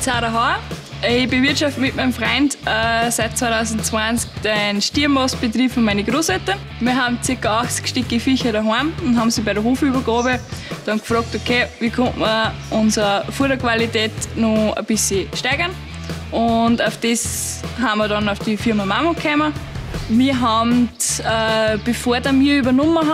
Sarah Hauer. Ich bewirtschafte mit meinem Freund seit 2020 den Stiermastbetrieb von meinen Großeltern. Wir haben ca. 80 Stücke Viecher daheim und haben sie bei der Hofübergabe dann gefragt, okay, wie könnte man unsere Futterqualität noch ein bisschen steigern. Und auf das haben wir dann auf die Firma Mamo gekommen. Wir haben, bevor wir übernommen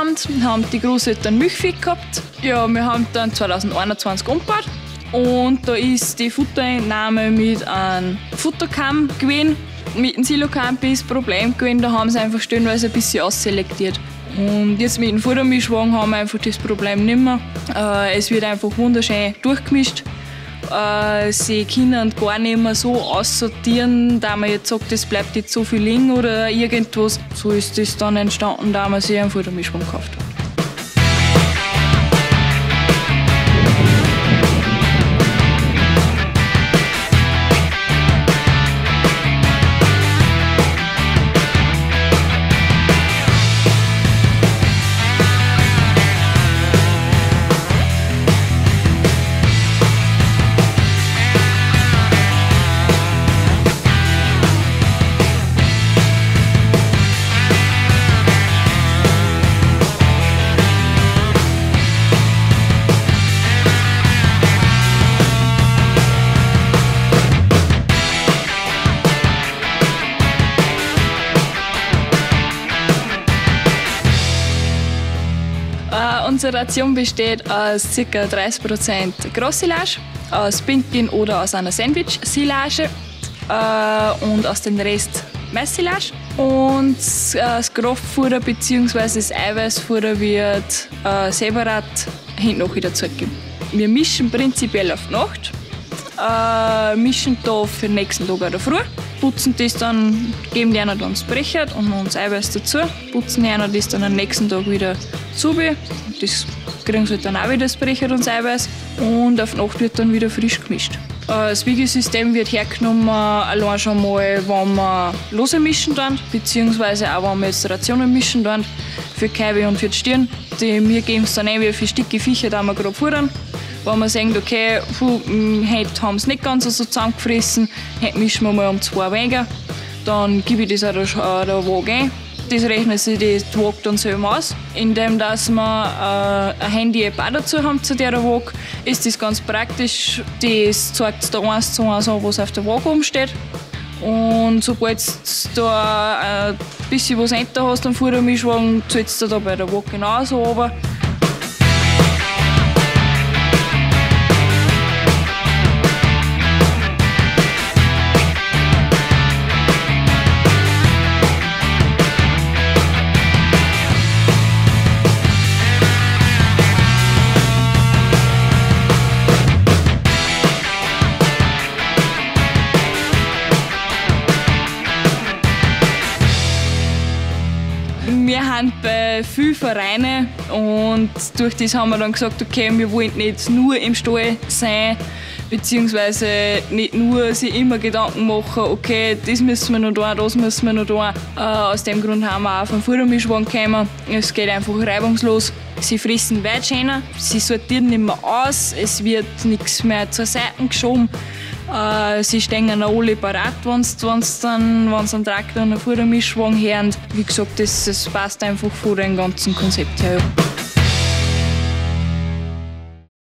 haben die Großeltern Milchvieh gehabt. Ja, wir haben dann 2021 umgebaut. Und da ist die Futterentnahme mit einem Futterkamm gewesen. Mit dem Silokamm ist das Problem gewesen, da haben sie einfach stellenweise ein bisschen ausselektiert. Und jetzt mit dem Futtermischwagen haben wir einfach das Problem nicht mehr. Es wird einfach wunderschön durchgemischt. Sie können gar nicht mehr so aussortieren, da man jetzt sagt, es bleibt jetzt so viel liegen oder irgendwas. So ist das dann entstanden, da man sich einen Futtermischwagen gekauft hat. Unsere Ration besteht aus ca. 30% Grossilage, aus Pinkin oder aus einer Sandwich-Silage und aus dem Rest Maissilage. Und das Kraftfutter bzw. das Eiweißfutter wird separat hinten noch wieder zurückgegeben. Wir mischen prinzipiell auf die Nacht, mischen da für den nächsten Tag oder früh, putzen das dann, geben die einer dann das Brechert und das Eiweiß dazu, putzen die einer das dann am nächsten Tag wieder zu. Das kriegen sie dann auch wieder das Brechert und das Eiweiß und auf Nacht wird dann wieder frisch gemischt. Das Wiegesystem wird hergenommen, allein schon mal, wenn wir lose mischen dann, beziehungsweise auch wenn wir jetzt Rationen mischen dann, für die Kälber und für die Stirn. Wir geben es dann ein, wie viele Stücke Viecher da wir gerade futtern. Wenn man sagt, okay, heute haben sie nicht ganz so zusammengefressen, heute mischen wir mal um 2 weniger, dann gebe ich das auch der Waage ein. Das rechnet sich die Waage dann selber aus. Indem dass wir ein Handy-App auch dazu haben zu der Waage, ist das ganz praktisch. Das zeigt da 1:1 an, was auf der Waage oben steht. Und sobald du da ein bisschen was älter hast am Futtermischwagen, zählst du da bei der Waage genauso runter. Wir sind bei vielen Vereinen und durch das haben wir dann gesagt, okay, wir wollen nicht nur im Stall sein, beziehungsweise nicht nur sich immer Gedanken machen, okay, das müssen wir noch tun, das müssen wir noch tun. Aus dem Grund haben wir auch vom Futtermischwagen gekommen. Es geht einfach reibungslos. Sie fressen weit schöner, sie sortieren nicht mehr aus, es wird nichts mehr zur Seite geschoben. Sie stehen alle parat, wenn sie einen Traktor und einen Futtermischwagen hören. Wie gesagt, das passt einfach von dem ganzen Konzept her.